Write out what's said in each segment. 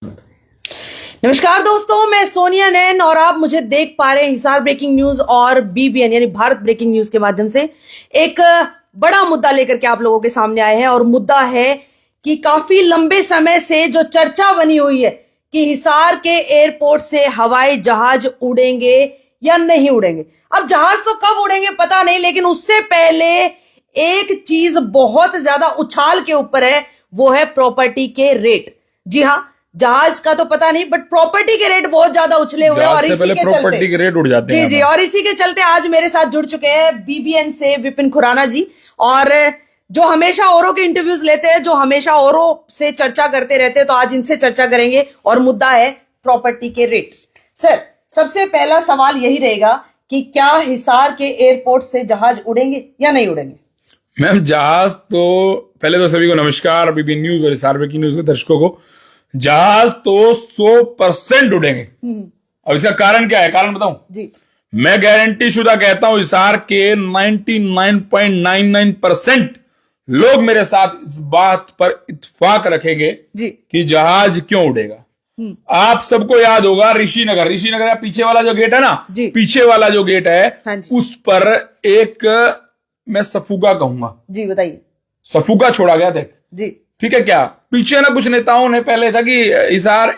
नमस्कार दोस्तों, मैं सोनिया नैन और आप मुझे देख पा रहे हैं हिसार ब्रेकिंग न्यूज और बीबीएन यानी भारत ब्रेकिंग न्यूज के माध्यम से एक बड़ा मुद्दा लेकर के आप लोगों के सामने आए हैं। और मुद्दा है कि काफी लंबे समय से जो चर्चा बनी हुई है कि हिसार के एयरपोर्ट से हवाई जहाज उड़ेंगे या नहीं उड़ेंगे। अब जहाज तो कब उड़ेंगे पता नहीं, लेकिन उससे पहले एक चीज बहुत ज्यादा उछाल के ऊपर है, वो है प्रॉपर्टी के रेट। जी हाँ, जहाज का तो पता नहीं, बट प्रॉपर्टी के रेट बहुत ज्यादा उछले हुए हैं और इसी के प्रॉपर्टी के रेट उड़ जाते हैं। जी, और इसी के चलते आज मेरे साथ जुड़ चुके हैं बीबीएन से विपिन खुराना जी, और जो हमेशा औरों के इंटरव्यूज लेते हैं, जो हमेशा औरों से चर्चा करते रहते हैं, तो आज इनसे चर्चा करेंगे और मुद्दा है प्रॉपर्टी के रेट। सर, सबसे पहला सवाल यही रहेगा कि क्या हिसार के एयरपोर्ट से जहाज उड़ेंगे या नहीं उड़ेंगे? मैम, जहाज तो पहले तो सभी को नमस्कार, बीबीएन न्यूज और हिसार ब्रेकिंग न्यूज के दर्शकों को। जहाज तो 100% उड़ेंगे। अब इसका कारण क्या है, कारण बताऊं जी। मैं गारंटी शुदा कहता हूं, हिसार के 99.99% लोग मेरे साथ इस बात पर इत्तेफाक रखेंगे जी कि जहाज क्यों उड़ेगा। आप सबको याद होगा ऋषिनगर का पीछे वाला जो गेट है ना, पीछे वाला जो गेट है, हाँ, उस पर एक मैं सफुगा कहूंगा जी, बताइए। सफुगा छोड़ा गया था जी, ठीक है क्या। पीछे ना कुछ नेताओं ने पहले था कि हिसार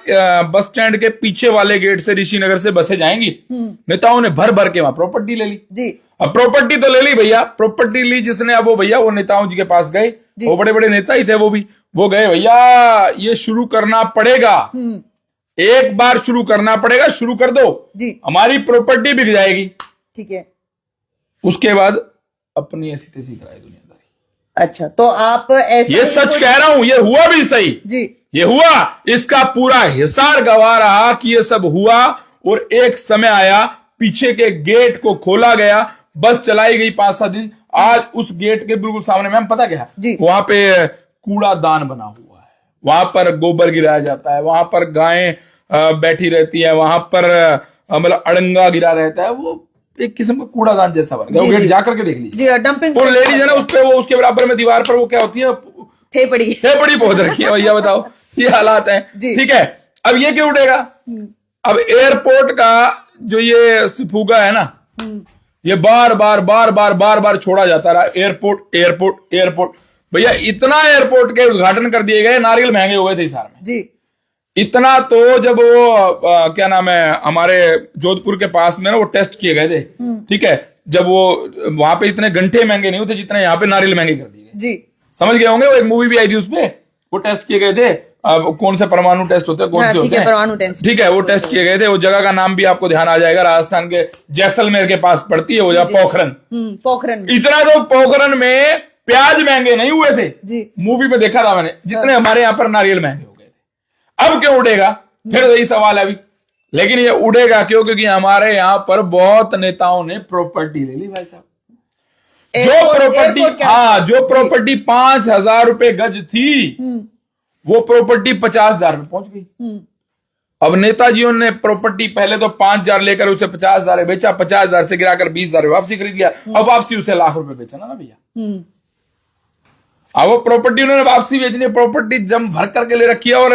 बस स्टैंड के पीछे वाले गेट से ऋषिनगर से बसें जाएंगी। नेताओं ने भर भर के वहां प्रॉपर्टी ले ली जी। अब प्रॉपर्टी तो ले ली भैया, प्रॉपर्टी ली जिसने, अब वो भैया वो नेताओं जी के पास गए, वो बड़े बड़े नेता ही थे, वो गए भैया ये शुरू करना पड़ेगा, एक बार शुरू करना पड़ेगा, शुरू कर दो जी, हमारी प्रॉपर्टी बिक जाएगी। ठीक है, उसके बाद अपनी ऐसी तैसी कराई दुनियादारी। अच्छा, तो आप ऐसे, ये सच कह रहा हूं, ये हुआ भी सही जी, ये हुआ, इसका पूरा हिसार गवाह रहा कि ये सब हुआ। और एक समय आया, पीछे के गेट को खोला गया, बस चलाई गई 5-7 दिन। आज उस गेट के बिल्कुल सामने मैम पता क्या है, वहां पे कूड़ादान बना हुआ है, वहां पर गोबर गिराया जाता है, वहां पर गायें बैठी रहती है, वहां पर मतलब अड़ंगा गिरा रहता है, वो एक किस्म का कूड़ादान जैसा बन गया। गेट जाकर के देख लीजिए, डंपिंग और लेडीज है ना, उस पे वो उसके बराबर में दीवार पर वो क्या होती है, ठेपड़ी पहुंच रखी है भैया, बताओ ये हालात है। ठीक है, अब ये क्यों उठेगा? अब एयरपोर्ट का जो ये सफुगा है ना, ये बार बार छोड़ा जाता रहा, एयरपोर्ट। भैया इतना एयरपोर्ट के उद्घाटन कर दिए गए, नारियल महंगे हो गए थे हिसार में जी। इतना तो जब वो क्या नाम है, हमारे जोधपुर के पास में ना वो टेस्ट किए गए थे, ठीक है, जब वो वहां पे इतने घंटे महंगे नहीं होते जितने यहाँ पे नारियल महंगे कर दिए जी। समझ गए होंगे, वो एक मूवी भी आई थी, उसपे वो टेस्ट किए गए थे। कौन से परमाणु टेस्ट होते हैं, कौन से होते हैं, परमाणु टेस्ट, ठीक है, वो टेस्ट किए गए थे। वो जगह का नाम भी आपको ध्यान आ जाएगा, राजस्थान के जैसलमेर के पास पड़ती है वो जगह, पोखरन। इतना तो पोखरन में प्याज महंगे नहीं हुए थे जी, मूवी में देखा था मैंने, जितने हमारे यहाँ पर नारियल महंगे। अब क्यों उड़ेगा? फिर यही सवाल है अभी। लेकिन ये उड़ेगा क्यों? क्योंकि हमारे यहां पर बहुत नेताओं ने प्रॉपर्टी ले ली भाई साहब। जो प्रॉपर्टी 5,000 रुपए गज थी, वो प्रॉपर्टी 50,000 में पहुंच गई। अब नेताजियों ने प्रॉपर्टी पहले तो 5,000 लेकर उसे 50,000 बेचा, 50,000 से गिराकर 20,000 वापसी खरीद गया। अब वापसी उसे लाख रुपए बेचना ना भैया। अब वो प्रॉपर्टी उन्होंने वापसी बेचनी, प्रॉपर्टी जम भर करके ले रखी है। और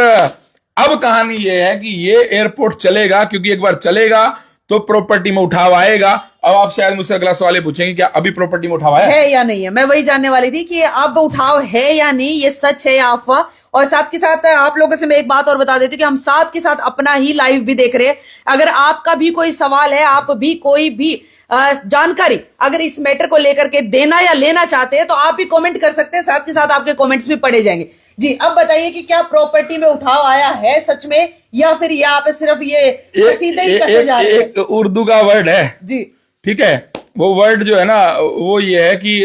अब कहानी ये है कि ये एयरपोर्ट चलेगा, क्योंकि एक बार चलेगा तो प्रॉपर्टी में उठाव आएगा। अब आप शायद मुझसे अगला सवाल पूछेंगे क्या अभी प्रॉपर्टी में उठाव है या नहीं है? मैं वही जानने वाली थी कि अब उठाव है या नहीं, ये सच है या अफवाह। और साथ के साथ आप लोगों से मैं एक बात और बता देती हूँ कि हम साथ के साथ अपना ही लाइव भी देख रहे हैं। अगर आपका भी कोई सवाल है, आप भी कोई भी जानकारी अगर इस मैटर को लेकर के देना या लेना चाहते हैं, तो आप भी कमेंट कर सकते हैं, साथ के साथ आपके कमेंट्स भी पढ़े जाएंगे जी। अब बताइए कि क्या प्रॉपर्टी में उठाव आया है सच में, या फिर यहाँ पे सिर्फ ये सीधे ही कसे जा रहे हैं? एक उर्दू का वर्ड है जी, ठीक है, वो वर्ड जो है ना, वो ये है कि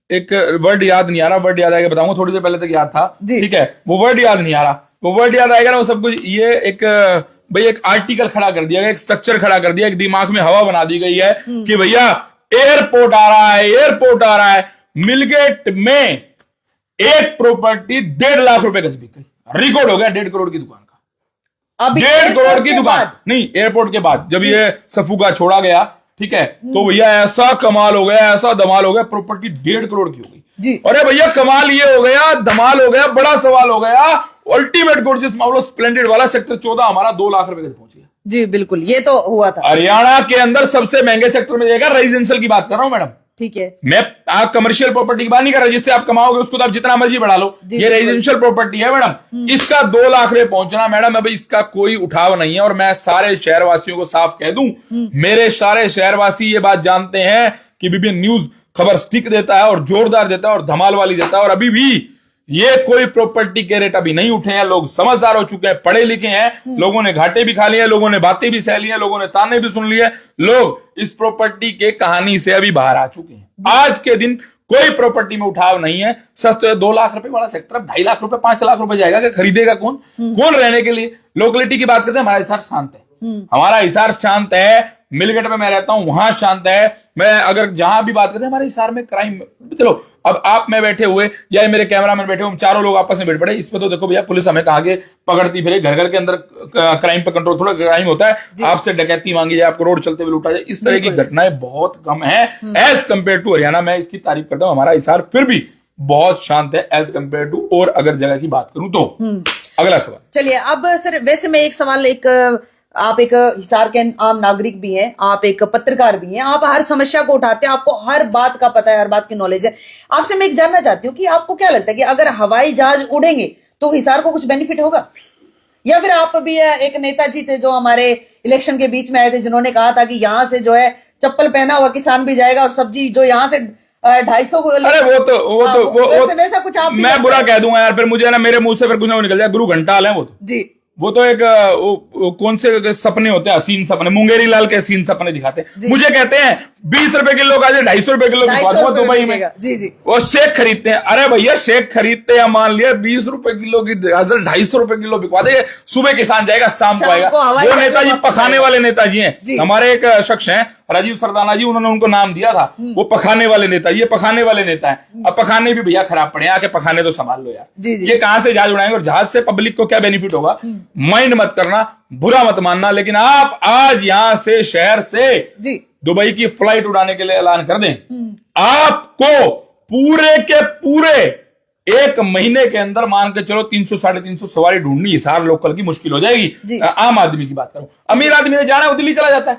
एक वर्ड याद नहीं आ रहा, वर्ड याद आएगा बताऊंगा, थोड़ी देर पहले तक याद था, ठीक है, वो वर्ड याद नहीं आ रहा, वो वर्ड याद आएगा ना, वो सब कुछ। ये एक भाई एक आर्टिकल खड़ा कर दिया गया, एक स्ट्रक्चर खड़ा कर दिया, एक दिमाग में हवा बना दी गई है कि भैया एयरपोर्ट आ रहा है। मिलगेट में एक प्रॉपर्टी 1.5 लाख रुपए गज बिक गई, रिकॉर्ड हो गया 1.5 करोड़ की दुकान का। 1.5 करोड़ की दुकान नहीं, एयरपोर्ट के बाद जब ये सफुगा छोड़ा गया, ठीक है, तो भैया ऐसा कमाल हो गया, ऐसा धमाल हो गया, प्रॉपर्टी 1.5 करोड़ की हो गई जी। अरे भैया कमाल ये हो गया, धमाल हो गया, बड़ा सवाल हो गया, अल्टीमेट गॉर्जियस मामलो स्प्लेंडेड वाला सेक्टर 14 हमारा 2 लाख रुपए तक पहुंच गया। जी बिल्कुल, ये तो हुआ था। हरियाणा के अंदर सबसे महंगे सेक्टर में जाएगा, रेजिडेंशियल की बात कर रहा हूं मैडम। ठीक है, मैं आप कमर्शियल प्रॉपर्टी की बात नहीं कर रहा, जिससे आप कमाओगे उसको तो आप जितना मर्जी बढ़ा लो। ये रेजिडेंशियल प्रॉपर्टी है मैडम, इसका 2 लाख रुपए पहुंचना मैडम, अब इसका कोई उठाव नहीं है। और मैं सारे शहरवासियों को साफ कह दूं, मेरे सारे शहरवासी ये बात जानते हैं कि बीबीएन न्यूज खबर स्टिक देता है और जोरदार देता है और धमाल वाली देता है। और अभी भी ये कोई प्रॉपर्टी के रेट अभी नहीं उठे हैं, लोग समझदार हो चुके हैं, पढ़े लिखे हैं, लोगों ने घाटे भी खा लिए, लोगों ने बातें भी सह ली हैं, लोगों ने ताने भी सुन लिए, लोग इस प्रॉपर्टी के कहानी से अभी बाहर आ चुके हैं। आज के दिन कोई प्रॉपर्टी में उठाव नहीं है। सस्ते 2 लाख रुपए वाला सेक्टर अब 2.5 लाख रुपए 5 लाख रुपए जाएगा, कि खरीदेगा कौन? कौन रहने के लिए? लोकेलिटी की बात करते हैं, हमारा हिसार शांत है, हमारा हिसार शांत है। मिलगेट में मैं रहता हूं, वहां शांत है। मैं अगर जहां भी बात करते हैं, हमारे हिसार में क्राइम, चलो अब आप में बैठे हुए या मेरे कैमरामैन बैठे हुए, हम चारों लोग आपस में बैठ पड़े, इस पे तो देखो भैया पुलिस हमें कहा के पकड़ती फिरे, घर घर के अंदर क्राइम पे कंट्रोल, थोड़ा क्राइम होता है, आपसे डकैती मांगी जाए, आपको रोड चलते हुए लूटा जाए, इस तरह की घटनाएं बहुत कम है एज कंपेयर टू हरियाणा। मैं इसकी तारीफ करता हूं, हमारा हिसार फिर भी बहुत शांत है एज कंपेयर टू और अगर जगह की बात करूं तो। अगला सवाल। चलिए अब सर, वैसे मैं एक सवाल, आप एक हिसार के आम नागरिक भी हैं, आप एक पत्रकार भी हैं, आप हर समस्या को उठाते हैं, आपको हर बात का पता है, हर बात की नॉलेज है। आपसे मैं एक जानना चाहती हूँ कि आपको क्या लगता है कि अगर हवाई जहाज उड़ेंगे तो हिसार को कुछ बेनिफिट होगा? या फिर आप भी एक नेताजी थे जो हमारे इलेक्शन के बीच में आए थे, जिन्होंने कहा था कि यहाँ से जो है चप्पल पहना हुआ किसान भी जाएगा और सब्जी जो यहाँ से 250 को, अरे वो वैसा कुछ आप मैं बुरा कह दूंगा यार, फिर मुझे ना मेरे मुंह से फिर कुछ ना निकल जाए। गुरु घंटाल है वो जी, वो तो एक कौन से सपने होते हैं, हसीन सपने, मुंगेरी लाल के हसीन सपने दिखाते हैं। मुझे कहते हैं 20 रुपए किलो का 250 रुपए किलो बिकवा दूंगा दुबई में। जी जी, वो शेख खरीदते हैं। अरे भैया शेख खरीदते हैं, मान लिया 20 रुपए किलो की गाजर 250 रुपए किलो बिकवा दे, सुबह किसान जाएगा, शाम को आएगा। वो नेताजी पखाने वाले नेताजी हैं। हमारे एक शख्स हैं राजीव सरदाना जी, उन्होंने उनको नाम दिया था, वो पखाने वाले नेता, ये पखाने वाले नेता है। अब पखाने भी भैया खराब पड़े, आके पखाने तो संभाल लो यार। ये कहां से जहाज उड़ाएंगे और जहाज से पब्लिक को क्या बेनिफिट होगा? माइंड मत करना, बुरा मत मानना, लेकिन आप आज यहां से शहर से दुबई की फ्लाइट उड़ाने के लिए ऐलान कर दें, आपको पूरे के पूरे 1 महीने के अंदर मान के चलो 300 350 सवारी ढूंढनी हिसार लोकल की मुश्किल हो जाएगी। आम आदमी की बात करूं, अमीर आदमी ने जाना है वो दिल्ली चला जाता है।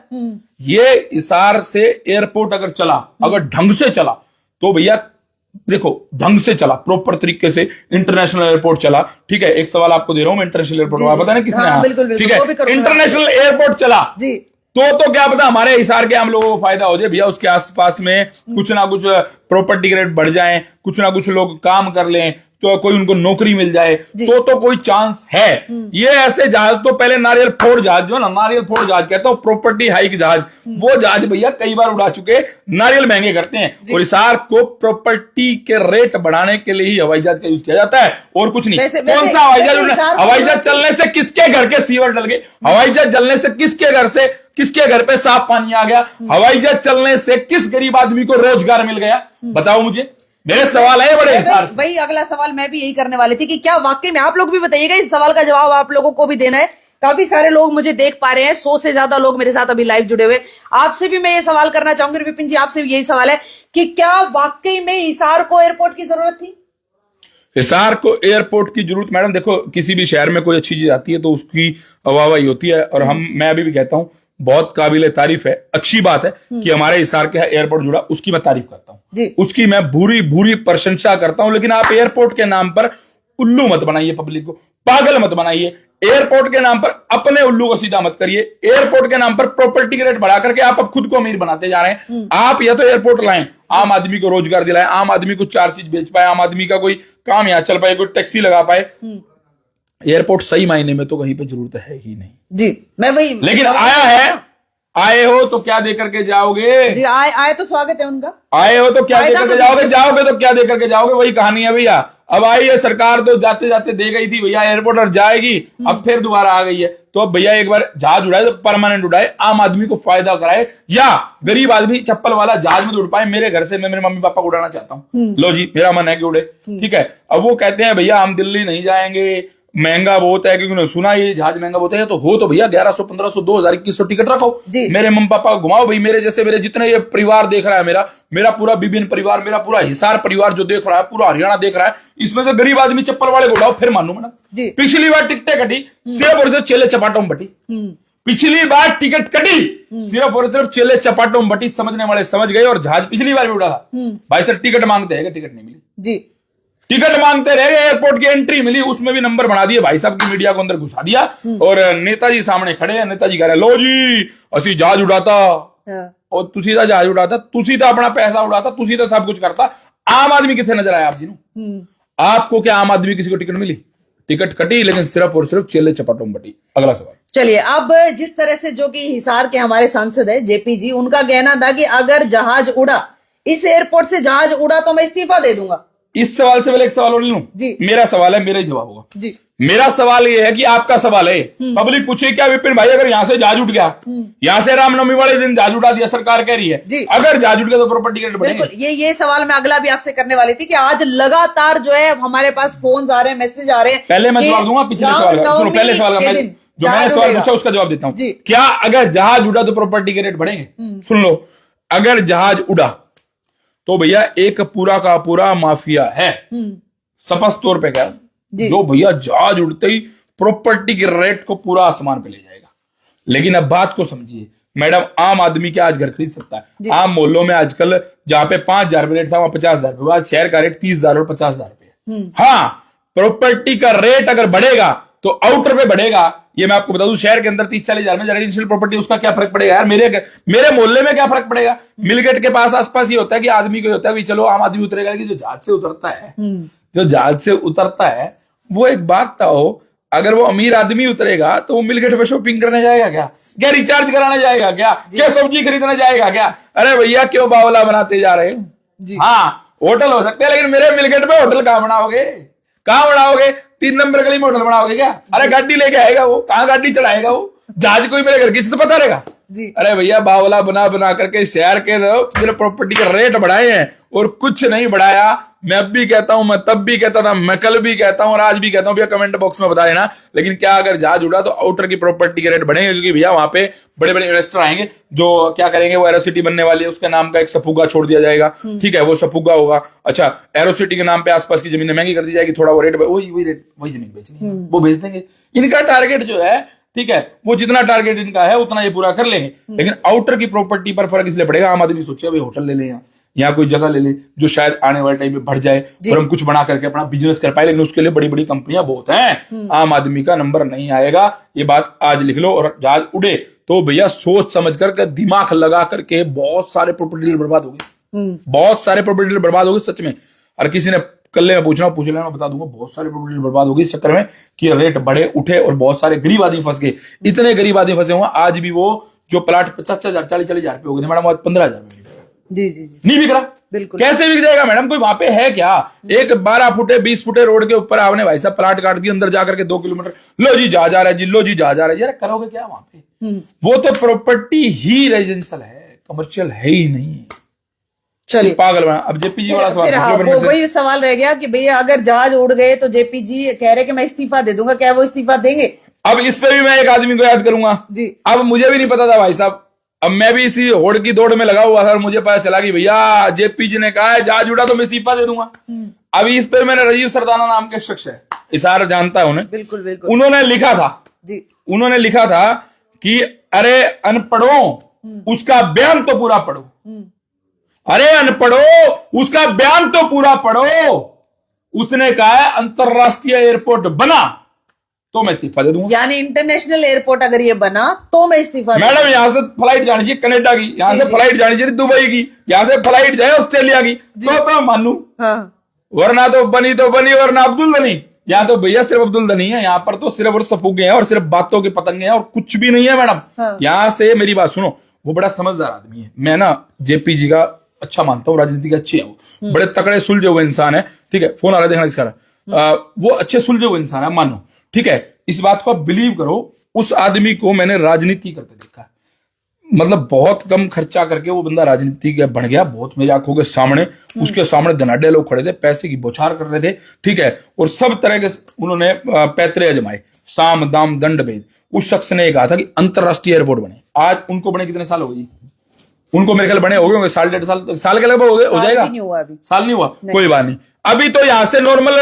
ये हिसार से एयरपोर्ट अगर चला, अगर ढंग से चला तो भैया देखो, ढंग से चला, प्रॉपर तरीके से इंटरनेशनल एयरपोर्ट चला, ठीक है। एक सवाल आपको दे रहा हूं मैं, इंटरनेशनल एयरपोर्ट पता नहीं किसने, ठीक है, इंटरनेशनल एयरपोर्ट चला तो क्या पता हमारे हिसार के हम लोगों को फायदा हो जाए भैया, उसके आसपास में कुछ ना कुछ प्रॉपर्टी के रेट बढ़ जाएं, कुछ ना कुछ लोग काम कर लें, तो कोई उनको नौकरी मिल जाए, तो कोई चांस है। ये ऐसे जहाज तो पहले नारियल फोड़ जहाज, जो ना नारियल फोड़ जहाज कहता हूं, प्रॉपर्टी हाइक जहाज, वो जहाज भैया कई बार उड़ा चुके, नारियल महंगे करते हैं। और हिसार को प्रॉपर्टी के रेट बढ़ाने के लिए ही हवाई जहाज का यूज किया जाता है और कुछ नहीं। कौन सा हवाई जहाज? हवाई जहाज चलने से किसके घर के सीवर डल गए? हवाई जहाज चलने से किसके घर पे साफ पानी आ गया? हवाई जहाज चलने से किस गरीब आदमी को रोजगार मिल गया? बताओ मुझे, मेरे सवाल है बड़े हिसार से। भाई अगला सवाल मैं भी यही करने वाली थी कि क्या वाकई में, आप लोग भी बताइएगा, इस सवाल का जवाब आप लोगों को भी देना है। काफी सारे लोग मुझे देख पा रहे हैं, 100 से ज्यादा लोग मेरे साथ अभी लाइव जुड़े हुए। आपसे भी मैं ये सवाल करना चाहूंगी, विपिन जी आपसे भी यही सवाल है कि क्या वाकई में हिसार को एयरपोर्ट की जरूरत थी? हिसार को एयरपोर्ट की जरूरत मैडम, देखो किसी भी शहर में कोई अच्छी चीज आती है तो उसकी वाहवाही होती है, और मैं अभी भी कहता हूं बहुत काबिले तारीफ है, अच्छी बात है कि हमारे हिसार के एयरपोर्ट जुड़ा, उसकी मैं तारीफ करता हूं, उसकी मैं भूरी प्रशंसा करता हूं। लेकिन आप एयरपोर्ट के नाम पर उल्लू मत बनाइए, पब्लिक को पागल मत बनाइए। एयरपोर्ट के नाम पर अपने उल्लू को सीधा मत करिए। एयरपोर्ट के नाम पर प्रॉपर्टी के रेट बढ़ा करके आप अब खुद को अमीर बनाते जा रहे हैं। आप या तो एयरपोर्ट लाएं, आम आदमी को रोजगार दिलाएं, आम आदमी को 4 चीज बेच पाए, आम आदमी का कोई काम यहाँ चल पाए, कोई टैक्सी लगा पाए। एयरपोर्ट सही मायने में तो कहीं पे जरूरत है ही नहीं जी, मैं वही, लेकिन आया है, आए हो तो क्या दे करके जाओगे? जी आए तो स्वागत है उनका। आए हो तो क्या दे करके जाओगे तो क्या दे करके जाओगे? वही कहानी है भैया। अब आई है सरकार, तो जाते जाते दे गई थी भैया एयरपोर्ट, और जाएगी, अब फिर दोबारा आ गई है। तो अब भैया एक बार जहाज उड़ाए तो परमानेंट उड़ाए, आम आदमी को फायदा कराए, या गरीब आदमी चप्पल वाला जहाज में उड़ पाए। मेरे घर से मैं मेरे मम्मी पापा को उड़ाना चाहता हूँ, लो जी मेरा मन है कि उड़े, ठीक है। अब वो कहते हैं भैया हम दिल्ली नहीं जाएंगे, महंगा बहुत है, क्योंकि उन्होंने सुना ये जहाज महंगा बहुत है, तो हो तो भैया 1100 1500 2000 2100 टिकट रखो, मेरे मम्मी पापा को घुमाओ भाई, मेरे जैसे मेरे जितने ये परिवार देख रहा है, मेरा पूरा बीबीएन परिवार, मेरा पूरा हिसार परिवार जो देख रहा है, पूरा हरियाणा देख रहा है, इसमें से गरीब आदमी चप्पल वाले को उठाओ, फिर मानू मैडम। पिछली बार टिकटें कटी सिर्फ और सिर्फ चेले चपाटों में बटी, पिछली बार टिकट कटी सिर्फ और सिर्फ चेले चपाटों में बटी, समझने वाले समझ गए, और जहाज पिछली बार भी उड़ा था। भाई सर टिकट मांगते हैं, टिकट नहीं मिली जी, टिकट मांगते रहे, एयरपोर्ट की एंट्री मिली, उसमें भी नंबर बढ़ा दिए भाई साहब की, मीडिया को अंदर घुसा दिया, और नेताजी सामने खड़े हैं, नेताजी कह रहे हैं लो जी असी जहाज उड़ाता, और तुसी दा जहाज उड़ाता, तुसी तो अपना पैसा उड़ाता, तुसी तो सब कुछ करता, आम आदमी कितने नजर आया आप जी? आपको क्या आम आदमी किसी को टिकट मिली? टिकट कटी, लेकिन सिर्फ और सिर्फ चेले चपाटों में बटी। अगला सवाल। चलिए, अब जिस तरह से जो कि हिसार के हमारे सांसद है जेपी जी, उनका कहना था कि अगर जहाज उड़ा, इस एयरपोर्ट से जहाज उड़ा तो मैं इस्तीफा दे दूंगा। इस सवाल से पहले एक सवाल और लूं जी, मेरा सवाल है, मेरा ही जवाब होगा जी। मेरा सवाल ये है कि आपका सवाल है, पब्लिक पूछे क्या विपिन भाई अगर यहाँ से जहाज उठ गया, यहाँ से रामनवमी वाले दिन जहाज उड़ा दिया, सरकार कह रही है जी, अगर जहाज उठ गया तो प्रॉपर्टी टिकट बढ़ेंगे। ये सवाल मैं अगला भी आपसे करने वाली थी कि आज लगातार जो है हमारे पास फोन आ रहे हैं, मैसेज आ रहे हैं। पहले मैं जवाब दूंगा, पिछले सवाल का सुनो, पहले सवाल का जो मैंने सवाल पूछा उसका जवाब देता हूँ। क्या अगर जहाज उड़ा तो प्रॉपर्टी के रेट बढ़ेंगे? सुन लो, अगर जहाज उड़ा तो भैया एक पूरा का पूरा माफिया है, स्पष्ट तौर पे क्या, जो भैया जहाज उड़ते ही प्रॉपर्टी के रेट को पूरा आसमान पे ले जाएगा। लेकिन अब बात को समझिए मैडम, आम आदमी क्या आज घर खरीद सकता है? आम मोहल्लों में आजकल जहां पे 5000 रुपये रेट था वहां 50,000 रुपये, आज शहर का रेट 30,000 और 50,000 रुपये। हाँ, प्रॉपर्टी का रेट अगर बढ़ेगा तो आउटर पे बढ़ेगा। ये मैं आपको बता दूं, शहर के अंदर 30-40,000 में रेजिडेंशियल प्रॉपर्टी, उसका क्या फर्क पड़ेगा यार? मेरे मोहल्ले में क्या फर्क पड़ेगा? मिलगेट के पास आसपास ये होता है कि आदमी को होता है चलो आम आदमी उतरेगा, कि जो जहाज से उतरता है, जो जहाज से उतरता है वो एक बात था हो, अगर वो अमीर आदमी उतरेगा तो वो मिलगेट पे शॉपिंग करने जाएगा क्या रिचार्ज कराने जाएगा क्या सब्जी खरीदने जाएगा क्या? अरे भैया क्यों बावला बनाते जा रहे हैं? हाँ, होटल हो सकते हैं, लेकिन मेरे मिलगेट पे होटल कहां बनाओगे? कहां बनाओगे? 3 नंबर गली में होटल बनाओगे क्या? अरे गाड़ी लेके आएगा वो, कहां गाड़ी चलाएगा वो? जहाज कोई मेरे घर की से तो पता रहेगा जी। अरे भैया बावला बना करके शहर के सिर्फ प्रॉपर्टी के रेट बढ़ाए हैं और कुछ नहीं बढ़ाया। मैं अब भी कहता हूं, मैं तब भी कहता था, मैं कल भी कहता हूं और आज भी कहता हूं, भैया कमेंट बॉक्स में बता देना। लेकिन क्या अगर जहाज उड़ा तो आउटर की प्रॉपर्टी के रेट बढ़ेंगे? क्योंकि भैया वहां पे बड़े बड़े इन्वेस्टर आएंगे जो क्या करेंगे, वो एरोसिटी बनने वाली है, उसके नाम का एक सफुगा छोड़ दिया जाएगा, ठीक है, वो सफुगा होगा। अच्छा, एरोसिटी के नाम पे आसपास की जमीनें महंगी कर दी जाएगी, थोड़ा वो रेट वही जमीन बेचनी, वो बेच देंगे। इनका टारगेट जो है, ठीक है, वो जितना टारगेट इनका है उतना ये पूरा कर लेंगे। लेकिन आउटर की प्रॉपर्टी पर फर्क इसलिए पड़ेगा, आम आदमी सोचे भाई होटल ले ले, यहाँ कोई जगह ले ले जो शायद आने वाले टाइम में बढ़ जाए और हम कुछ बना करके अपना बिजनेस कर पाए, लेकिन उसके लिए बड़ी बड़ी कंपनियां बहुत हैं, आम आदमी का नंबर नहीं आएगा। ये बात आज लिख लो। और जहाज उड़े तो भैया सोच समझ करके, दिमाग लगा करके, बहुत सारे प्रॉपर्टी डीलर बर्बाद हो गए, बहुत सारे प्रॉपर्टी डीलर बर्बाद हो गए सच में। और किसी ने कल मैं पूछ लेना, बता दूंगा, बहुत सारे प्रॉपर्टी डीलर बर्बाद हो गए इस चक्कर में कि रेट बढ़े उठे और बहुत सारे गरीब आदमी फंस गए। इतने गरीब आदमी फंसे हुए, आज भी वो जो प्लाट 50,000 40,000 रुपए हो गए थे मैडम, आज 15,000 में जी नहीं बिक रहा। बिल्कुल, कैसे बिक जाएगा मैडम? कोई वहां पे है क्या? एक 12 फुटे 20 फुटे रोड के ऊपर आपने भाई साहब प्लाट काट दिया, अंदर जाकर के 2 किलोमीटर, लो जी जा रहा है जी, लो जी जा रहा है। यार करोगे क्या वहां पे? वो तो प्रॉपर्टी ही रेजिडेंशियल है, कमर्शियल है ही नहीं। चलिए, पागल बना। अब जेपी जी वाला सवाल, वो वही सवाल रह गया कि भैया अगर जहाज उड़ गए तो जेपी जी कह रहे कि मैं इस्तीफा दे दूंगा, क्या वो इस्तीफा देंगे? अब इस पे भी मैं एक आदमी को याद करूंगा जी। अब मुझे भी नहीं पता था भाई साहब, अब मैं भी इसी होड़ की दौड़ में लगा हुआ था और मुझे पता चला कि भैया जेपी जी ने कहा है जहाज उड़ा तो मैं इस्तीफा दे दूंगा। अभी इस पे मैंने राजीव सरदाना नाम के शख्स है, इशारा जानता है उन्हें, बिल्कुल बिल्कुल, उन्होंने लिखा था जी, उन्होंने लिखा था कि अरे अनपढ़ो उसका बयान तो पूरा पढ़ो, अरे अनपढ़ो उसका बयान तो पूरा पढ़ो। उसने कहा है अंतरराष्ट्रीय एयरपोर्ट बना तो मैं इस्तीफा दे दूंगा, यानी इंटरनेशनल एयरपोर्ट अगर ये बना तो मैं इस्तीफा। मैडम यहाँ से फ्लाइट जानी चाहिए कनाडा की, यहाँ से फ्लाइट जानी चाहिए दुबई की, यहाँ से फ्लाइट जाए ऑस्ट्रेलिया की, तो मानू। हाँ। वरना तो बनी वरना अब्दुल गनी। यहाँ तो भैया सिर्फ अब्दुल गनी है, यहाँ पर तो सिर्फ और सपूगे हैं और सिर्फ बातों के पतंगे हैं और कुछ भी नहीं है मैडम। हाँ। यहाँ से मेरी बात सुनो, वो बड़ा समझदार आदमी है, मैं ना जेपी जी का अच्छा मानता हूँ, राजनीति का अच्छी है, वो बड़े तकड़े सुलझे हुए इंसान है, ठीक है। फोन आ रहा है देखना इसका, वो अच्छे सुलझे हुए इंसान है मानो, ठीक है। इस बात को आप बिलीव करो, उस आदमी को मैंने राजनीति करते देखा, मतलब बहुत कम खर्चा करके वो बंदा राजनीति का बन गया, बहुत मेरी आंखों के सामने, उसके सामने धनाढ्य लोग खड़े थे, पैसे की बौछार कर रहे थे, ठीक है, और सब तरह के उन्होंने पैतरे अजमाए, साम दाम दंड भेद। उस शख्स ने कहा था कि अंतरराष्ट्रीय एयरपोर्ट बने। आज उनको बने कितने साल हो गए? उनको मेरे ख्याल बने हो गए होंगे साल, 1.5 साल के लगभग हो जाएगा। साल नहीं हुआ, कोई बात नहीं। अभी तो यहाँ से नॉर्मल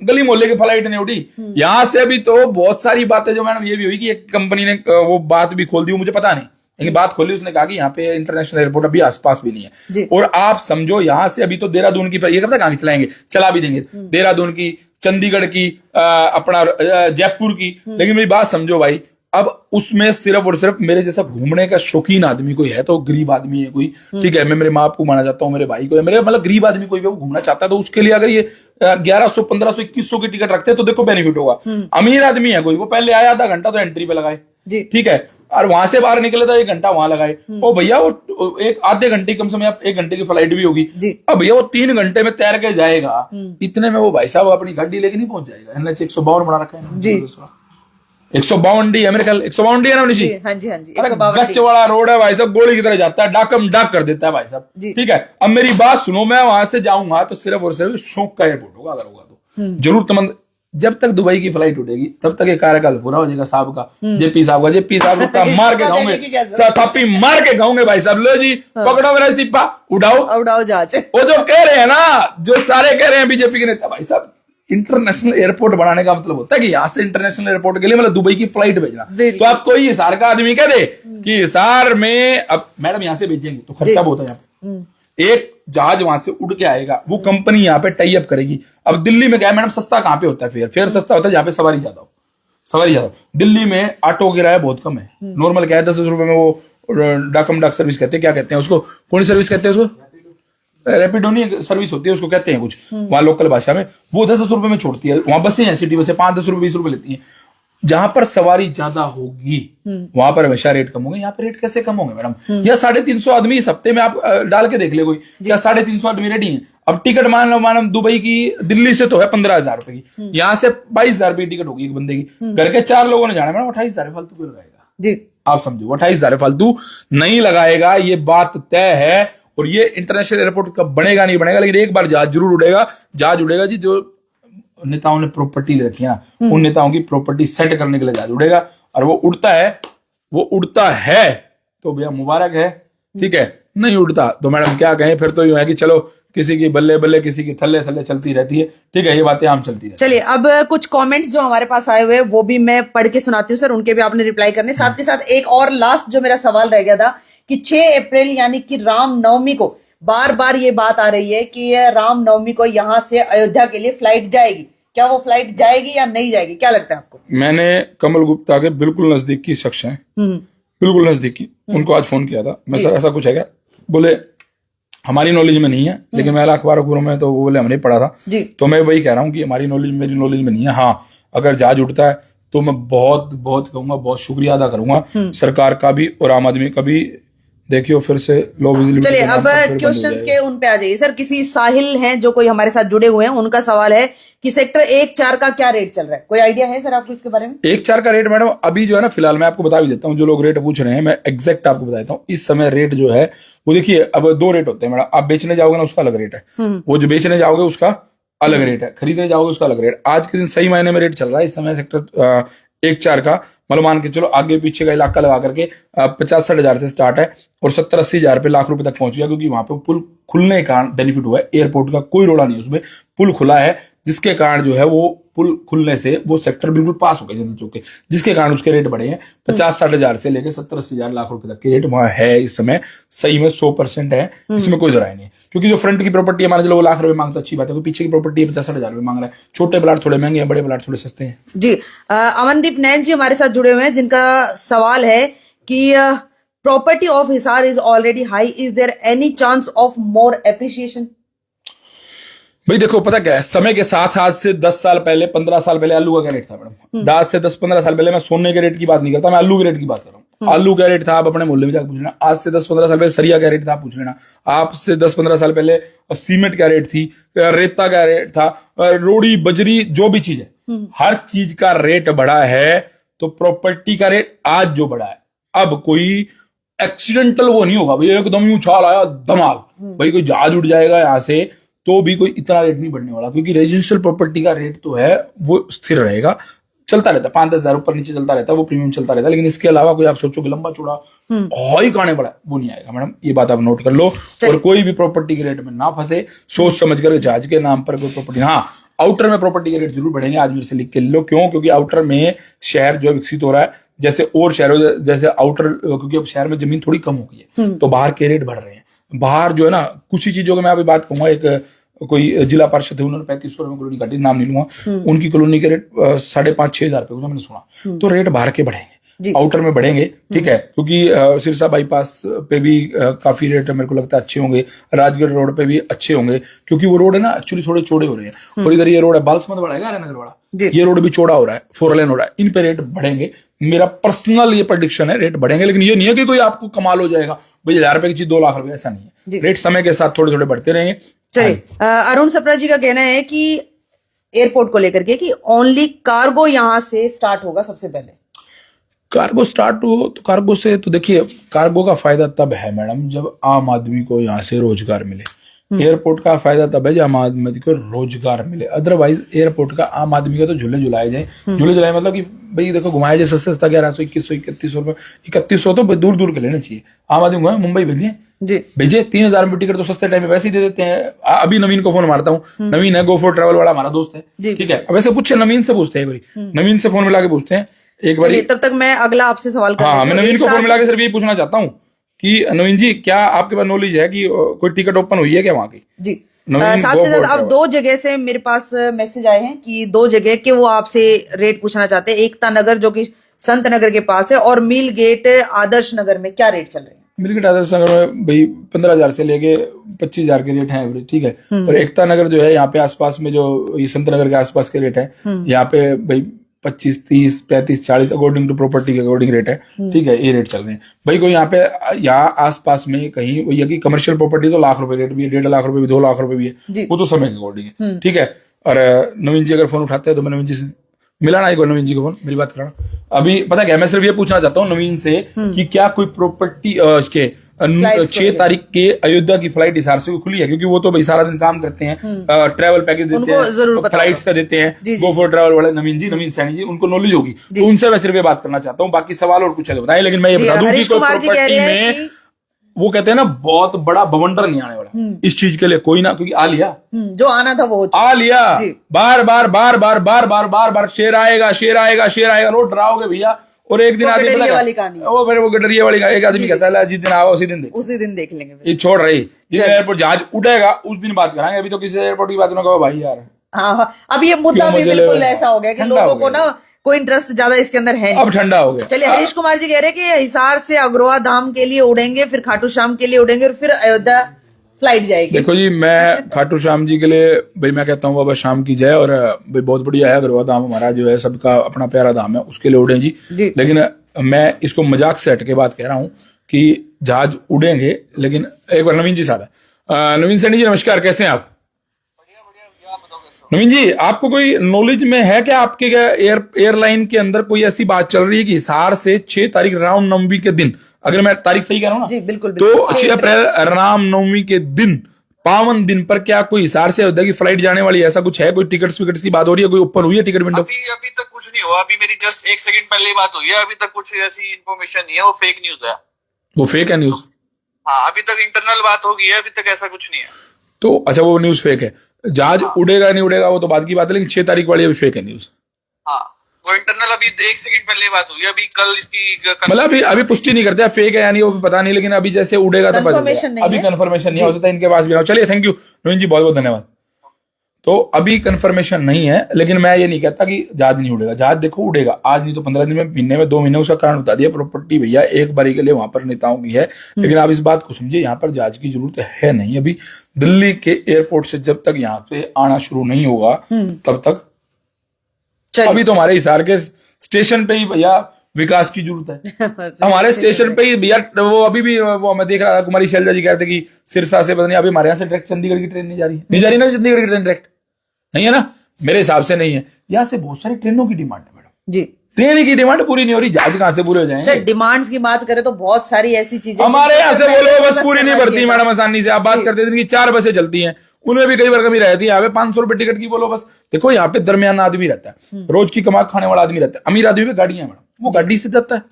गली मोहल्ले की फ्लाइट नहीं उठी, यहाँ से अभी तो बहुत सारी बातें जो मैडम ये भी हुई कि एक कंपनी ने वो बात भी खोल दी, मुझे पता नहीं, लेकिन बात खोली, उसने कहा कि यहाँ पे इंटरनेशनल एयरपोर्ट अभी आसपास भी नहीं है। और आप समझो यहाँ से अभी तो देहरादून की, ये कब तक आगे चलाएंगे, चला भी देंगे, देहरादून की, चंडीगढ़ की, अपना जयपुर की, लेकिन मेरी बात समझो भाई, अब उसमें सिर्फ और सिर्फ मेरे जैसा घूमने का शौकीन आदमी कोई है, तो गरीब आदमी है कोई, ठीक है, मैं मेरे माँ बाप को माना जाता हूँ, मेरे भाई को है, मेरे मतलब गरीब आदमी कोई भी वो घूमना चाहता है, तो उसके लिए अगर ये 1100, 1500, 2100 की टिकट रखते हैं तो देखो बेनिफिट होगा। अमीर आदमी है कोई, वो पहले आया आधा घंटा तो एंट्री पे लगाए, ठीक है, और वहां से बाहर निकले तो 1 घंटा वहां लगाए, ओ भैया वो एक आधे घंटे, कम समय 1 घंटे की फ्लाइट भी होगी, अब भैया वो 3 घंटे में तैर के जाएगा, इतने में वो भाई साहब अपनी गाड़ी लेके नहीं पहुंच जाएगा। NH 152 बना रखा है जी, 152D है मेरे ख्याल, 152D है ना मनीषी? हाँ जी, हाँ जी, 152D। गच्च वाला रोड है भाई साहब, गोली की तरह जाता है, डाकम डाक कर देता है भाई साहब, ठीक है। अब मेरी बात सुनो, मैं वहां से जाऊंगा तो सिर्फ और सिर्फ शौक का एयरपोर्ट होगा, अगर होगा तो जरूरतमंद। जब तक दुबई की फ्लाइट उठेगी तब तक ये कार्यकाल पूरा हो जाएगा साहब का, जेपी साहब का। जेपी साहब रुका मार के गाऊंगे, थापी मार के गाऊंगे भाई साहब, लो जी पकड़ो मेरा इस्तीफा, उड़ाओ जहाज। वो जो कह रहे हैं ना, जो सारे कह रहे हैं बीजेपी के नेता, भाई साहब इंटरनेशनल एयरपोर्ट बढ़ाने का मतलब होता है कि यहाँ से इंटरनेशनल एयरपोर्ट के लिए मतलब दुबई की फ्लाइट भेजना। तो अब कोई हिसार का आदमी कह दे कि हिसार में अब मैडम यहाँ से भेजेंगे तो खर्चा बहुत है, यहाँ पे एक जहाज वहां से उड़ के आएगा, वो कंपनी यहाँ पे टाई अप करेगी। अब दिल्ली में क्या है मैडम, सस्ता कहाँ पे होता है, फेयर सस्ता होता है जहाँ पे सवारी ज्यादा हो, सवारी ज्यादा। दिल्ली में ऑटो किराया बहुत कम है, नॉर्मल क्या है 10 रुपए में वो डाकम डाक सर्विस कहते हैं, क्या कहते हैं उसको, कौन सी सर्विस कहते हैं उसको, रैपिडो नहीं सर्विस होती है उसको कहते हैं कुछ वहां लोकल भाषा में, वो 10 रुपए में छोड़ती है। वहां बसें हैं सिटी बसें 5-10 रुपए 20 रुपए लेती हैं। जहां पर सवारी ज्यादा होगी वहां पर हमेशा रेट कम होंगे। यहाँ पे रेट कैसे कम होंगे मैडम? या 350 आदमी इस हफ्ते में आप डाल के देख ले कोई, क्या 350 आदमी रेडी है? अब टिकट मान लो दुबई की, दिल्ली से तो है 15,000 रुपए की, यहाँ से 22,000 रुपए की टिकट होगी एक बंदे की, घर के 4 लोगों ने जाना मैडम, 28,000 फालतू क्यों लगाएगा जी? आप समझो 28,000 फालतू नहीं लगाएगा, ये बात तय है। और ये इंटरनेशनल एयरपोर्ट कब बनेगा नहीं बनेगा, लेकिन एक बार जहाज जरूर उड़ेगा। जहाज उड़ेगा जी, जो नेताओं ने प्रॉपर्टी ले रखी है ना, उन नेताओं की प्रॉपर्टी सेट करने के लिए जहाज उड़ेगा। और वो उड़ता है तो भैया मुबारक है, ठीक है। नहीं उड़ता तो मैडम क्या कहें, फिर तो यूं है कि चलो किसी की बल्ले बल्ले, किसी की थल्ले थल्ले चलती रहती है, ठीक है, ये बातें आम चलती है। चलिए अब कुछ कमेंट्स जो हमारे पास आए हुए हैं वो भी मैं पढ़ के सुनाती हूँ सर, उनके भी आपने रिप्लाई करने। साथ के साथ एक और लास्ट जो मेरा सवाल रह गया था कि 6 अप्रैल यानी कि रामनवमी को बार बार ये बात आ रही है कि रामनवमी को यहाँ से अयोध्या के लिए फ्लाइट जाएगी, क्या वो फ्लाइट जाएगी या नहीं जाएगी, क्या लगता है आपको? मैंने कमल गुप्ता के बिल्कुल नजदीक की शख्स हैं, बिल्कुल नजदीकी, उनको आज फोन किया था मैं, सर ऐसा कुछ है क्या? बोले हमारी नॉलेज में नहीं है, लेकिन मैं अखबारों में तो वो बोले हमने पढ़ा था जी। तो मैं वही कह रहा हूँ कि मेरी नॉलेज में नहीं है। हाँ, अगर जहाज उठता है तो मैं बहुत बहुत कहूंगा, बहुत शुक्रिया अदा करूंगा सरकार का भी और आम आदमी का भी। देखियो फिर से लो विजिबिलिटी। चलिए अब क्वेश्चंस के उन पे आ जाइए सर। किसी साहिल हैं जो कोई हमारे साथ जुड़े हुए हैं, उनका सवाल है कि सेक्टर 1-4 का क्या रेट चल रहा है, कोई आइडिया है सर आपको इसके बारे में? 1-4 का रेट मैडम अभी जो है ना, फिलहाल मैं आपको बता भी देता हूँ, जो लोग रेट पूछ रहे हैं मैं एग्जैक्ट आपको बता देता हूँ। इस समय रेट जो है वो देखिए, अब 2 रेट होते हैं मैडम। आप बेचने जाओगे ना उसका अलग रेट है, वो जो बेचने जाओगे उसका अलग रेट है, खरीदने जाओगे उसका अलग रेट। आज के दिन सही मायने में रेट चल रहा है इस समय सेक्टर 1-4 का, मतलब मान के चलो आगे पीछे का इलाका लगा करके 50-60 हजार से स्टार्ट है और 70-80 हजार पे लाख रुपए तक पहुंच गया, क्योंकि वहां पे पुल खुलने का बेनिफिट हुआ है। एयरपोर्ट का कोई रोड़ा नहीं, उसमें पुल खुला है, जिसके कारण जो है वो पुल खुलने से वो सेक्टर बिल्कुल पास हो गए जनता चौक के, जिसके कारण उसके रेट बढ़े हैं। 50-60 हजार से लेकर 70-80 हजार लाख रुपए तक के रेट वहां है इस समय, सही में 100% है, इसमें कोई दोराय नहीं है। क्योंकि जो फ्रंट की प्रॉपर्टी है मान लो वो लाख रुपए मांगता, अच्छी बात है, पीछे की प्रॉपर्टी 50-60 हजार रुपए मांग रहा है। छोटे प्लाट थोड़े महंगे हैं, बड़े प्लाट थोड़े सस्ते हैं जी। अमनदीप नैन जी हमारे साथ जुड़े हुए हैं, जिनका सवाल है कि property of Hisar is already high, is there any chance of more appreciation? भाई देखो पता क्या है, समय के साथ आज से 10 साल पहले 15 साल पहले आलू का क्या रेट था मैडम? आज से 10-15 साल पहले, मैं सोने के रेट की बात नहीं करता, मैं आलू के रेट की बात कर रहा हूँ। आलू का रेट था, आप अपने मोहल्ले में जाकर पूछ लेना। आज से 10-15 साल पहले सरिया का रेट था, आप पूछ लेना। आप से 10-15 साल पहले सीमेंट का रेट थी, रेता का रेट था, रोड़ी बजरी जो भी चीज है, हर चीज का रेट बढ़ा है। तो प्रॉपर्टी का रेट आज जो बढ़ा है, अब कोई एक्सीडेंटल वो नहीं होगा भाई, एकदम ही उछाल आया धमाल, भाई कोई जहाज उड़ जाएगा यहाँ से तो भी कोई इतना रेट नहीं बढ़ने वाला, क्योंकि रेजिडेंशियल प्रॉपर्टी का रेट तो है वो स्थिर रहेगा, चलता रहता है, 5-10 हजार ऊपर नीचे चलता रहता है, वो प्रीमियम चलता रहता है। लेकिन इसके अलावा कोई आप सोचो कि लंबा चौड़ा हाई गाने बड़ा वो नहीं आएगा मैडम, ये बात आप नोट कर लो। और कोई भी प्रॉपर्टी के रेट में ना फंसे, सोच समझ कर जहाज के नाम पर कोई प्रॉपर्टी, हाँ आउटर में प्रॉपर्टी के रेट जरूर बढ़ेंगे, आज मेरे से लिख के ले लो। क्यों? क्योंकि आउटर में शहर जो विकसित हो रहा है, जैसे और शहरों जैसे आउटर, क्योंकि अब शहर में जमीन थोड़ी कम हो गई है तो बाहर के रेट बढ़ रहे हैं। बाहर जो है ना कुछ ही चीजों की मैं अभी बात कहूंगा, एक कोई जिला पार्षद है उन्होंने 3500 में कॉलोनी काटी, नाम नहीं लूंगा, उनकी कॉलोनी के रेट 5,500-6 हजार रुपए मैंने सुना। तो रेट बाहर के बढ़ेंगे, आउटर में बढ़ेंगे, ठीक है, क्योंकि सिरसा बाईपास पे भी काफी रेट मेरे को लगता है अच्छे होंगे, राजगढ़ रोड पे भी अच्छे होंगे, क्योंकि वो रोड है ना एक्चुअली थोड़े चौड़े हो रहे हैं। और इधर ये रोड है बालसमंद वाला है, नगर वाला, ये रोड भी चौड़ा हो रहा है, 4 लेन हो रहा है, इन पे रेट बढ़ेंगे। मेरा पर्सनल ये प्रेडिक्शन है, रेट बढ़ेंगे। लेकिन ये नहीं है कि कोई आपको कमाल हो जाएगा भाई 1000 रुपए की चीज 2 लाख रुपए, ऐसा नहीं है। रेट समय के साथ थोड़े थोड़े बढ़ते रहेंगे। चलिए, अरुण सप्रा जी का कहना है कि एयरपोर्ट को लेकर के कि ओनली कार्गो यहां से स्टार्ट होगा सबसे पहले। कार्गो स्टार्ट हो तो कार्गो से तो देखिए, कार्गो का फायदा तब है मैडम जब आम आदमी को यहाँ से रोजगार मिले। एयरपोर्ट का फायदा तब है जब आम आदमी को रोजगार मिले। अदरवाइज एयरपोर्ट का आम आदमी का तो झूले झुलाए जाए, झूले झुलाए मतलब कि भाई देखो घुमाया जाए सस्ता 1100, 2100, 3100 रुपए, 3100 तो दूर दूर के लेने चाहिए। आम आदमी घुमाए मुंबई भेजे 3000 में टिकट तो सस्ते टाइम में वैसे ही दे देते हैं। अभी नवीन को फोन मारता हूँ, नवीन है गो फॉर ट्रैवल वाला हमारा दोस्त है, ठीक है, वैसे पूछे नवीन से पूछते हैं, नवीन से फोन मिला के पूछते हैं एक बार। तब तक मैं अगला आपसे सवाल कर हाँ, मैं नवीन को फोन मिला के सिर्फ यही पूछना चाहता हूँ कि नवीन जी क्या आपके पास नॉलेज है कि कोई टिकट ओपन हुई है क्या वहां की? जी, साथ के साथ अब 2 जगह से मेरे पास मैसेज आए हैं कि 2 जगह के वो आपसे रेट पूछना चाहते हैं। एकता नगर जो कि संत नगर के पास है, और मिल गेट आदर्श नगर में क्या रेट चल रहे हैं? मिल गेट आदर्श नगर में भाई 15,000 से लेके 25,000 के रेट है, ठीक है। और एकता नगर जो है यहाँ पे आसपास में, जो ये संत नगर के आसपास के रेट है, यहाँ पे भाई 25, 30, 35, 40 अकॉर्डिंग टू प्रॉपर्टी के अकॉर्डिंग रेट है, ठीक है, ये रेट चल रहे हैं भाई। कोई यहाँ पे यहाँ आसपास में कहीं वही है कि कमर्शियल प्रॉपर्टी तो लाख रुपए रेट भी है, 1.5 लाख रुपए भी, 2 लाख रुपए भी है, वो तो समय के अकॉर्डिंग है, ठीक है। और नवीन जी अगर फोन उठाते हैं तो मैं नवीन जी से मिलाना, एक बार नवीन जी को फोन मेरी बात कराना। अभी पता क्या, मैं सिर्फ ये पूछना चाहता हूँ नवीन से कि क्या कोई प्रॉपर्टी इसके 6 तारीख के अयोध्या की फ्लाइट हिसार से खुली है? क्योंकि वो तो भाई सारा दिन काम करते हैं, ट्रैवल पैकेज देते हैं, फ्लाइट्स का देते हैं, गो फॉर ट्रैवल वाले नवीन सैनी जी, उनको नॉलेज होगी, तो उनसे मैं सिर्फ ये बात करना चाहता हूँ। बाकी सवाल और कुछ है तो बताएं, लेकिन मैं ये बता दूं कि कोई प्रॉपर्टी में वो कहते हैं ना बहुत बड़ा बवंडर नहीं आने वाला इस चीज के लिए कोई ना, क्योंकि आ लिया जो आना था वो आ लिया, बार बार बार बार बार बार बार बार शेर आएगा शेर आएगा शेर आएगा, नो डराओगे भैया। और एक दिन आदमी वो फिर वो गडरिया वाली एक आदमी कहता है जिस दिन आवा उसी दिन देख लेंगे, ये छोड़ रही, जिस एयरपोर्ट जहाज उठेगा उस दिन बात कराएंगे, अभी तो किसी एयरपोर्ट की बात ना कहो भाई यार। हाँ, अब ये मुद्दा भी बिल्कुल ऐसा हो गया कि लोगों को ना कोई इंटरेस्ट ज्यादा इसके अंदर है नहीं, अब ठंडा हो गया। चलिए, हरीश कुमार जी कह रहे हैं कि हिसार से अग्रवा धाम के लिए उड़ेंगे, फिर खाटू श्याम के लिए उड़ेंगे, और फिर अयोध्या फ्लाइट जाएगी। देखो जी, मैं खाटू श्याम जी के लिए भाई मैं कहता हूँ बाबा शाम की जय, और भाई बहुत बढ़िया है, अग्रवा धाम हमारा जो है सबका अपना प्यारा धाम है, उसके लिए उड़े जी। लेकिन मैं इसको मजाक से हट के बात कह रहा हूँ कि जहाज उड़ेंगे, लेकिन एक बार नवीन जी साथ है। नवीन सैनी जी नमस्कार, कैसे हैं आप? नवीन जी, आपको कोई नॉलेज में है क्या, आपके एयरलाइन के अंदर कोई ऐसी बात चल रही है कि हिसार से 6 तारीख रामनवमी के दिन, अगर मैं तारीख सही कह रहा हूँ ना जी, बिल्कुल, तो 6 अप्रैल रामनवमी के दिन, पावन दिन पर क्या कोई हिसार से अयोध्या की फ्लाइट जाने वाली है? ऐसा कुछ है? कोई टिकट्स विकट्स की बात हो रही है? कोई ओपन हुई है टिकट विंडो? अभी तक कुछ नहीं हुआ, अभी मेरी जस्ट 1 सेकंड पहले ही बात हुई है, अभी तक कुछ ऐसी इन्फॉर्मेशन नहीं है, वो फेक न्यूज है। वो फेक है न्यूज? हाँ, अभी तक इंटरनल बात हो गई है, अभी तक ऐसा कुछ नहीं है। तो अच्छा, वो न्यूज फेक है। जहाज उड़ेगा नहीं उड़ेगा वो तो बात की बात है, लेकिन 6 तारीख वाली अभी फेक है न्यूज। हाँ, वो इंटरनल अभी 1 सेकंड पहले बात हुई है, अभी कल इसकी मतलब अभी पुष्टि नहीं करते फेक है यानी, वो पता नहीं, लेकिन अभी जैसे उड़ेगा तो अभी कंफर्मेशन नहीं हो सकता इनके पास भी। चलिए, थैंक यू नवीन जी, बहुत बहुत धन्यवाद। तो अभी कंफर्मेशन नहीं है, लेकिन मैं ये नहीं कहता कि जहाज नहीं उड़ेगा, जहाज देखो उड़ेगा, आज नहीं तो 15 दिन में, महीने में, 2 महीने, उसका कारण बता दिया। प्रॉपर्टी भैया एक बारी के लिए वहां पर नेताओं की है, लेकिन आप इस बात को समझिए, यहाँ पर जहाज की जरूरत है नहीं। अभी दिल्ली के एयरपोर्ट से जब तक यहाँ पे आना शुरू नहीं होगा तब तक, अभी तो हमारे हिसार के स्टेशन पे ही भैया विकास की जरूरत है। हमारे स्टेशन पे ही भैया, वो अभी भी वो मैं देख रहा था, कुमारी शैलजा जी कह रहे थे कि सिरसा से पता नहीं, अभी हमारे यहाँ से डायरेक्ट चंडीगढ़ की ट्रेन नहीं जा रही, नहीं जा रही ना चंडीगढ़ की ट्रेन, डायरेक्ट नहीं है ना, मेरे हिसाब से नहीं है। यहाँ से बहुत सारी ट्रेनों की डिमांड है मैडम जी, ट्रेन की डिमांड पूरी नहीं हो रही, जहाज कहां से पूरे हो जाएंगे? सर डिमांड्स की बात करें तो बहुत सारी ऐसी चीजें हमारे यहाँ से बोलो बस बस पूरी नहीं करना भरती चाहिए मैडम आसानी से। आप बात करते थे कि 4 बसें चलती हैं, उनमें भी कई बार कमी रहती है। यहाँ पे 500 रुपए टिकट की बोलो बस। देखो यहाँ पे दरमियाना आदमी रहता है, रोज की कमा खाने वाला आदमी रहता है। अमीर आदमी पे गाड़ियां मैडम, वो गाड़ी से जाता है।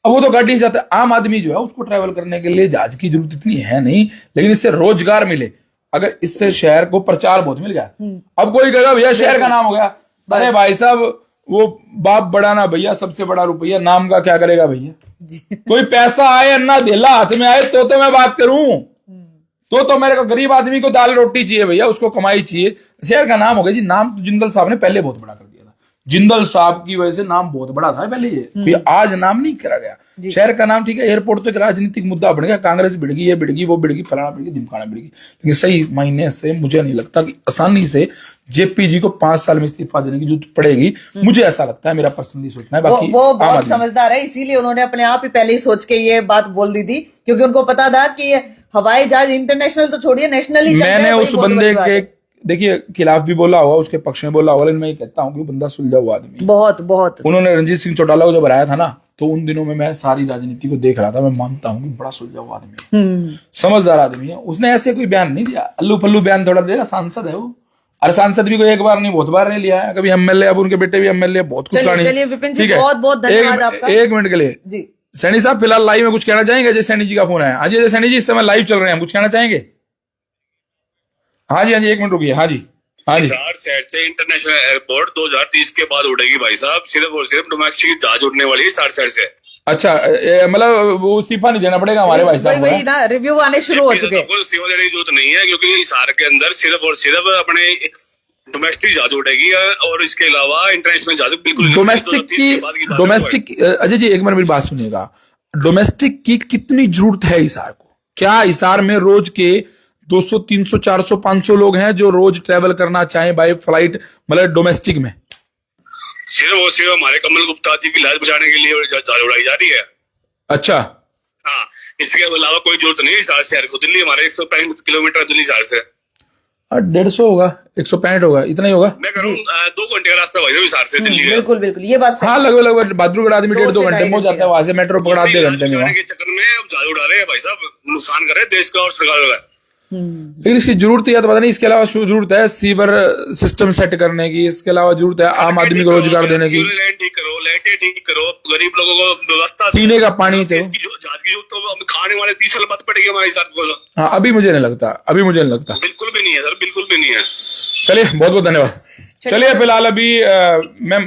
अब वो तो गाड़ी से जाता है, आम आदमी जो है उसको ट्रैवल करने के लिए जहाज की जरूरत इतनी है नहीं, लेकिन इससे रोजगार मिले, अगर इससे शहर को प्रचार बहुत मिल गया। अब कोई कहेगा भैया शहर का नाम हो गया, अरे भाई साहब वो बाप बड़ा ना भैया सबसे बड़ा रुपया, नाम का क्या करेगा भैया? कोई पैसा आए अन्ना धेला हाथ में आए तो मैं बात करूं। तो मेरे को गरीब आदमी को दाल रोटी चाहिए भैया, उसको कमाई चाहिए। शहर का नाम हो गया जी। नाम तो जिंदल साहब ने पहले बहुत बड़ा कर दिया था, जिंदल साहब की वजह से नाम बहुत बड़ा था पहले, ये आज नाम नहीं करा गया। शहर का नाम ठीक है, एयरपोर्ट तो एक राजनीतिक मुद्दा बन गया, कांग्रेस बिड़ गई, ये बिड़ गई, वो बिड़ गई, फलाना बिड़ गई, ढिमकाना बिड़ गई। लेकिन सही मायने से मुझे नहीं लगता कि आसानी से जेपी जी को 5 साल में इस्तीफा देने की जरूरत पड़ेगी। मुझे ऐसा लगता है, मेरा पर्सनली सोचना है। बाकी वो बहुत समझदार है, इसीलिए उन्होंने अपने आप ही पहले ही सोच के ये बात बोल दी थी, क्योंकि उनको पता था कि हवाई जहाज इंटरनेशनल तो छोड़िए नेशनल ही चल मैंने जाए, उस बंदे के देखिए खिलाफ भी बोला हुआ, उसके पक्ष में बोला हुआ, लेकिन मैं ये कहता हूँ कि बंदा सुलझा हुआ आदमी। बहुत उन्होंने रणजीत सिंह चौटाला को जब हराया था ना, तो उन दिनों में मैं सारी राजनीति को देख रहा था। मैं मानता हूँ कि बड़ा सुलझा हुआ आदमी है, समझदार आदमी है। उसने ऐसे कोई बयान नहीं दिया, अल्लू पल्लू बयान थोड़ा देगा। सांसद है वो, और सांसद भी कोई एक बार नहीं बहुत बार नहीं लिया है, कभी एमएलए, अब उनके बेटे भी एमएलए, बहुत कुछ कहानी। चलिए विपिन जी बहुत बहुत धन्यवाद आपका। एक मिनट के लिए जी सैनी साहब फिलहाल लाइव में कुछ कहना चाहेंगे? अजय सैनी जी का फोन है। अजय सैनी जी इस समय लाइव चल रहे हैं, कुछ कहना चाहेंगे? हाँ जी 1 मिनट रुकिए। हाँ जी हिसार शहर से इंटरनेशनल एयरपोर्ट 2030 के बाद उड़ेगी भाई साहब, सिर्फ और सिर्फ डोमेस्टिक जहाज उड़ने वाली है हिसार शहर से। अच्छा, मतलब वो इस्तीफा नहीं देना पड़ेगा हमारे भाई साहब? वही ना, रिव्यू आने शुरू हो चुके हैं। इस्तीफा देने की जरूरत नहीं है, क्योंकि हिसार के अंदर सिर्फ और सिर्फ अपने डोमेस्टिक जहाज उड़ेगी, और इसके अलावा इंटरनेशनल जहाज बिल्कुल डोमेस्टिक अजय जी एक बार मेरी बात सुनिएगा, डोमेस्टिक की कितनी जरूरत है हिसार को? क्या हिसार में रोज के 200, 300, 400, 500 लोग हैं जो रोज ट्रेवल करना चाहें बाय फ्लाइट, मतलब डोमेस्टिक में? सिर्फ और सिर्फ हमारे कमल गुप्ता जी की लाज बचाने के लिए जहाज उड़ाई जा रही है। अच्छा हाँ, इसके अलावा कोई जरूरत नहीं हिसार शहर को। दिल्ली हमारे 165 किलोमीटर दिल्ली शहर से। 150 होगा, 165 होगा, इतना ही होगा। मैं कह रहा हूँ 2 घंटे का रास्ता भाई हिसार से दिल्ली का। बिल्कुल बिल्कुल ये बात। हाँ लगभग बहादुर आदमी 1.5-2 घंटे में हो जाता है, वहां से मेट्रो पकड़ा 1.5 घंटे में। के चक्कर में अब जहाज उड़ा रहे हैं भाई साहब, नुकसान कर रहे हैं देश का और सरकार का। लेकिन इसकी जरूरत या तो पता नहीं, इसके अलावा जरूरत है सीवर सिस्टम सेट करने की, इसके अलावा जरूरत है आम आदमी को रोजगार देने की, ठीक करो, लाइटें ठीक करो, गरीब लोगों को व्यवस्था, पीने का पानी तो जहाज की जरूरत तो खाने वाले 30 साल बाद पड़ेगी हमारे हिसाब को। हाँ अभी मुझे नहीं लगता, बिल्कुल भी नहीं है सर, बिल्कुल भी नहीं है। चलिए बहुत बहुत धन्यवाद। चलिए फिलहाल अभी मैम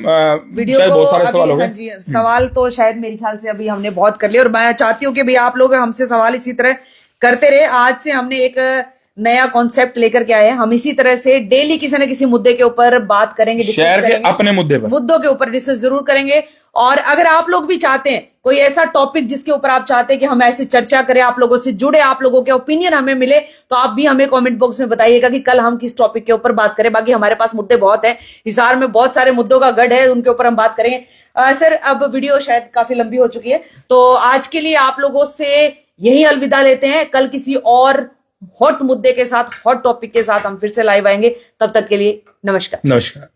वीडियो को बहुत सारे सवाल हो हाँ जी, सवाल तो शायद मेरे ख्याल से अभी हमने बहुत कर लिए, और मैं चाहती हूँ कि भी आप लोग हमसे सवाल इसी तरह करते रहे। आज से हमने एक नया कॉन्सेप्ट लेकर के आए हैं, हम इसी तरह से डेली किसी न किसी मुद्दे के ऊपर बात करेंगे, शहर के अपने मुद्दों के ऊपर डिस्कस जरूर करेंगे। और अगर आप लोग भी चाहते हैं कोई ऐसा टॉपिक जिसके ऊपर आप चाहते हैं कि हम ऐसे चर्चा करें, आप लोगों से जुड़े, आप लोगों के ओपिनियन हमें मिले, तो आप भी हमें कमेंट बॉक्स में बताइएगा कि कल हम किस टॉपिक के ऊपर बात करें। बाकी हमारे पास मुद्दे बहुत हैं, हिसार में बहुत सारे मुद्दों का गढ़ है, उनके ऊपर हम बात करेंगे। सर अब वीडियो शायद काफी लंबी हो चुकी है, तो आज के लिए आप लोगों से यही अलविदा लेते हैं। कल किसी और हॉट मुद्दे के साथ, हॉट टॉपिक के साथ हम फिर से लाइव आएंगे। तब तक के लिए नमस्कार।